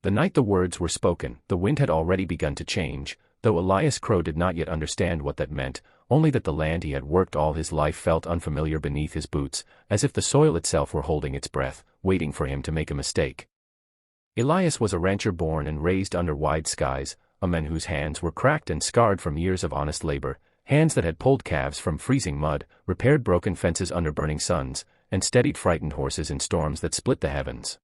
The night the words were spoken, the wind had already begun to change, though Elias Crowe did not yet understand what that meant, only that the land he had worked all his life felt unfamiliar beneath his boots, as if the soil itself were holding its breath, waiting for him to make a mistake. Elias was a rancher born and raised under wide skies, a man whose hands were cracked and scarred from years of honest labor, hands that had pulled calves from freezing mud, repaired broken fences under burning suns, and steadied frightened horses in storms that split the heavens.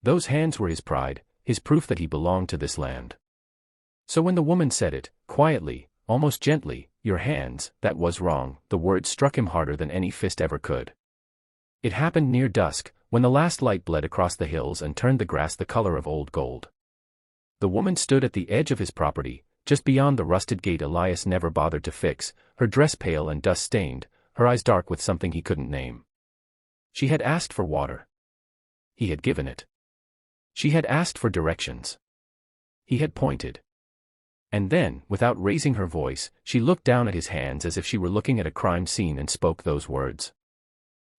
Those hands were his pride, his proof that he belonged to this land. So when the woman said it, quietly, almost gently, "Your hands," that was wrong, the words struck him harder than any fist ever could. It happened near dusk, when the last light bled across the hills and turned the grass the color of old gold. The woman stood at the edge of his property, just beyond the rusted gate Elias never bothered to fix, her dress pale and dust-stained, her eyes dark with something he couldn't name. She had asked for water. He had given it. She had asked for directions. He had pointed. And then, without raising her voice, she looked down at his hands as if she were looking at a crime scene and spoke those words.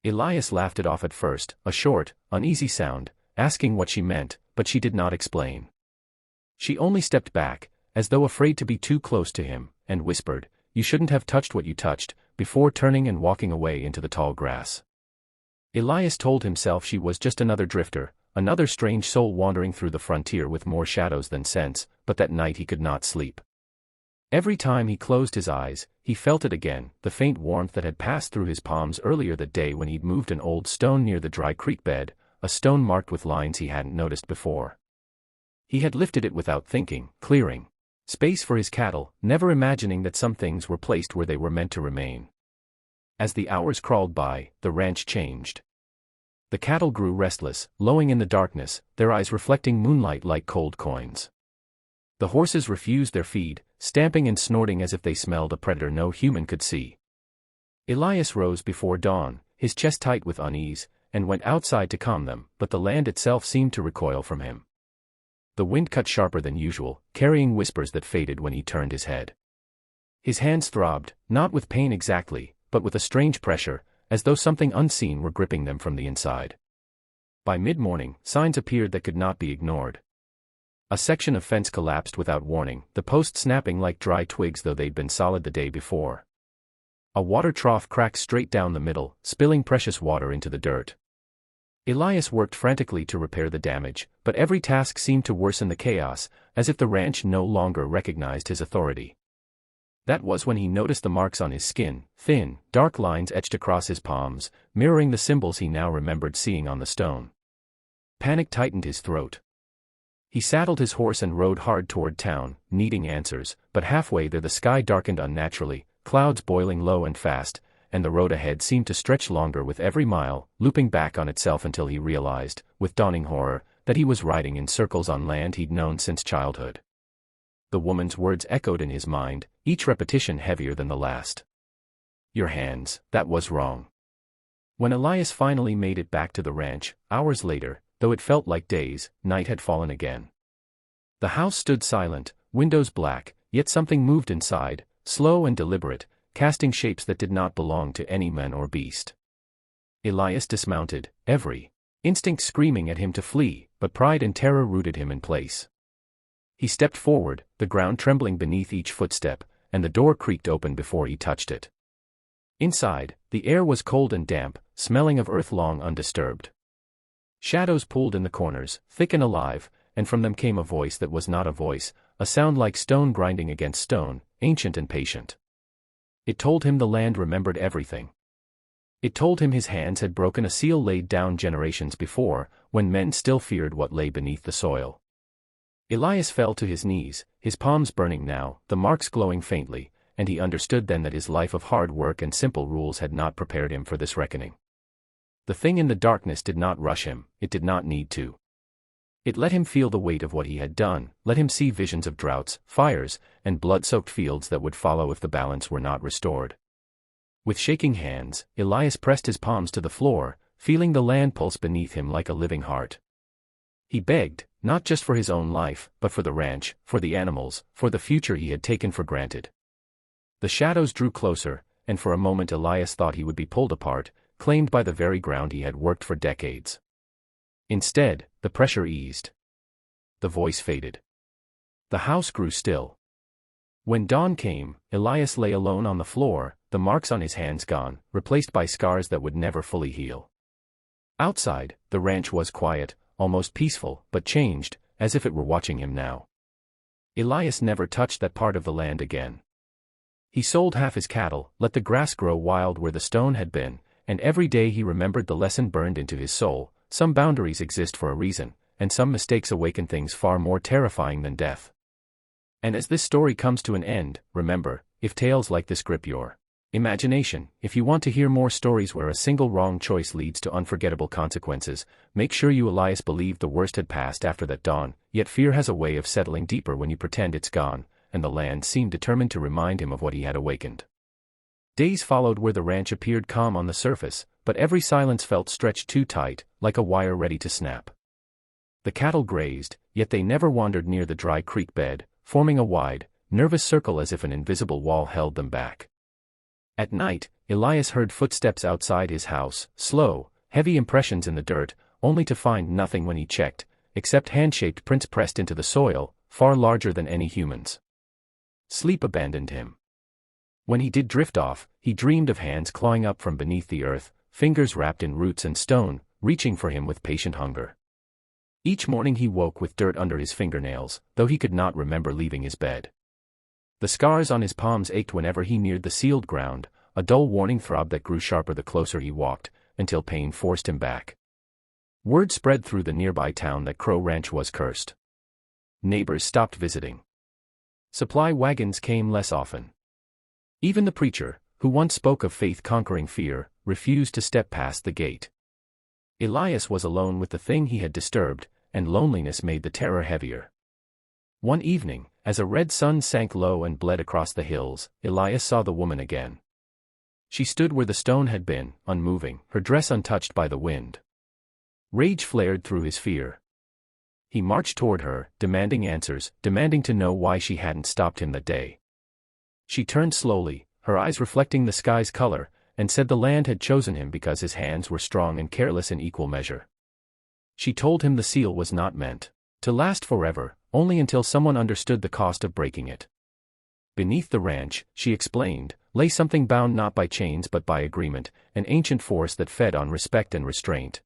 Elias laughed it off at first, a short, uneasy sound, asking what she meant, but she did not explain. She only stepped back, as though afraid to be too close to him, and whispered, "You shouldn't have touched what you touched," before turning and walking away into the tall grass. Elias told himself she was just another drifter, another strange soul wandering through the frontier with more shadows than sense, but that night he could not sleep. Every time he closed his eyes, he felt it again, the faint warmth that had passed through his palms earlier that day when he'd moved an old stone near the dry creek bed, a stone marked with lines he hadn't noticed before. He had lifted it without thinking, clearing space for his cattle, never imagining that some things were placed where they were meant to remain. As the hours crawled by, the ranch changed. The cattle grew restless, lowing in the darkness, their eyes reflecting moonlight like cold coins. The horses refused their feed, stamping and snorting as if they smelled a predator no human could see. Elias rose before dawn, his chest tight with unease, and went outside to calm them, but the land itself seemed to recoil from him. The wind cut sharper than usual, carrying whispers that faded when he turned his head. His hands throbbed, not with pain exactly, but with a strange pressure, as though something unseen were gripping them from the inside. By mid-morning, signs appeared that could not be ignored. A section of fence collapsed without warning, the post snapping like dry twigs though they'd been solid the day before. A water trough cracked straight down the middle, spilling precious water into the dirt. Elias worked frantically to repair the damage, but every task seemed to worsen the chaos, as if the ranch no longer recognized his authority. That was when he noticed the marks on his skin, thin, dark lines etched across his palms, mirroring the symbols he now remembered seeing on the stone. Panic tightened his throat. He saddled his horse and rode hard toward town, needing answers, but halfway there the sky darkened unnaturally, clouds boiling low and fast, and the road ahead seemed to stretch longer with every mile, looping back on itself until he realized, with dawning horror, that he was riding in circles on land he'd known since childhood. The woman's words echoed in his mind, each repetition heavier than the last. "Your hands," that was wrong. When Elias finally made it back to the ranch, hours later, though it felt like days, night had fallen again. The house stood silent, windows black, yet something moved inside, slow and deliberate, casting shapes that did not belong to any man or beast. Elias dismounted, every instinct screaming at him to flee, but pride and terror rooted him in place. He stepped forward, the ground trembling beneath each footstep, and the door creaked open before he touched it. Inside, the air was cold and damp, smelling of earth long undisturbed. Shadows pooled in the corners, thick and alive, and from them came a voice that was not a voice, a sound like stone grinding against stone, ancient and patient. It told him the land remembered everything. It told him his hands had broken a seal laid down generations before, when men still feared what lay beneath the soil. Elias fell to his knees, his palms burning now, the marks glowing faintly, and he understood then that his life of hard work and simple rules had not prepared him for this reckoning. The thing in the darkness did not rush him, it did not need to. It let him feel the weight of what he had done, let him see visions of droughts, fires, and blood-soaked fields that would follow if the balance were not restored. With shaking hands, Elias pressed his palms to the floor, feeling the land pulse beneath him like a living heart. He begged, not just for his own life, but for the ranch, for the animals, for the future he had taken for granted. The shadows drew closer, and for a moment Elias thought he would be pulled apart, claimed by the very ground he had worked for decades. Instead, the pressure eased. the voice faded. The house grew still. When dawn came, Elias lay alone on the floor, the marks on his hands gone, replaced by scars that would never fully heal. Outside, the ranch was quiet, almost peaceful, but changed, as if it were watching him now. Elias never touched that part of the land again. He sold half his cattle, let the grass grow wild where the stone had been, and every day he remembered the lesson burned into his soul: some boundaries exist for a reason, and some mistakes awaken things far more terrifying than death. And as this story comes to an end, remember, if tales like this grip your imagination, if you want to hear more stories where a single wrong choice leads to unforgettable consequences, make sure you. Elias believed the worst had passed after that dawn, yet fear has a way of settling deeper when you pretend it's gone, and the land seemed determined to remind him of what he had awakened. Days followed where the ranch appeared calm on the surface, but every silence felt stretched too tight, like a wire ready to snap. The cattle grazed, yet they never wandered near the dry creek bed, forming a wide, nervous circle as if an invisible wall held them back. At night, Elias heard footsteps outside his house, slow, heavy impressions in the dirt, only to find nothing when he checked, except hand-shaped prints pressed into the soil, far larger than any human's. Sleep abandoned him. When he did drift off, he dreamed of hands clawing up from beneath the earth, fingers wrapped in roots and stone, reaching for him with patient hunger. Each morning he woke with dirt under his fingernails, though he could not remember leaving his bed. The scars on his palms ached whenever he neared the sealed ground, a dull warning throb that grew sharper the closer he walked, until pain forced him back. Word spread through the nearby town that Crowe Ranch was cursed. Neighbors stopped visiting. Supply wagons came less often. Even the preacher, who once spoke of faith conquering fear, refused to step past the gate. Elias was alone with the thing he had disturbed, and loneliness made the terror heavier. One evening, as a red sun sank low and bled across the hills, Elias saw the woman again. She stood where the stone had been, unmoving, her dress untouched by the wind. Rage flared through his fear. He marched toward her, demanding answers, demanding to know why she hadn't stopped him that day. She turned slowly, her eyes reflecting the sky's color, and said the land had chosen him because his hands were strong and careless in equal measure. She told him the seal was not meant to last forever, only until someone understood the cost of breaking it. Beneath the ranch, she explained, lay something bound not by chains but by agreement, an ancient force that fed on respect and restraint.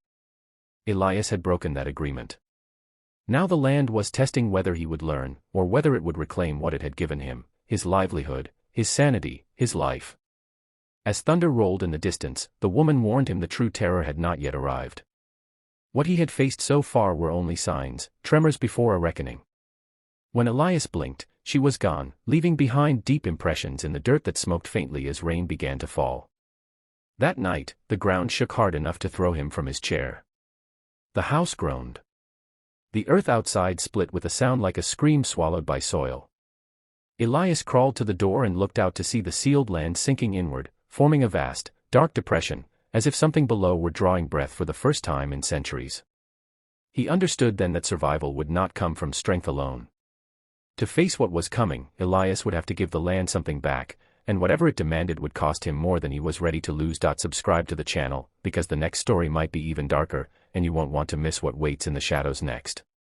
Elias had broken that agreement. Now the land was testing whether he would learn, or whether it would reclaim what it had given him: his livelihood, his sanity, his life. As thunder rolled in the distance, the woman warned him the true terror had not yet arrived. What he had faced so far were only signs, tremors before a reckoning. When Elias blinked, she was gone, leaving behind deep impressions in the dirt that smoked faintly as rain began to fall. That night, the ground shook hard enough to throw him from his chair. The house groaned. The earth outside split with a sound like a scream swallowed by soil. Elias crawled to the door and looked out to see the sealed land sinking inward, forming a vast, dark depression, as if something below were drawing breath for the first time in centuries. He understood then that survival would not come from strength alone. To face what was coming, Elias would have to give the land something back, and whatever it demanded would cost him more than he was ready to lose. Subscribe to the channel, because the next story might be even darker, and you won't want to miss what waits in the shadows next.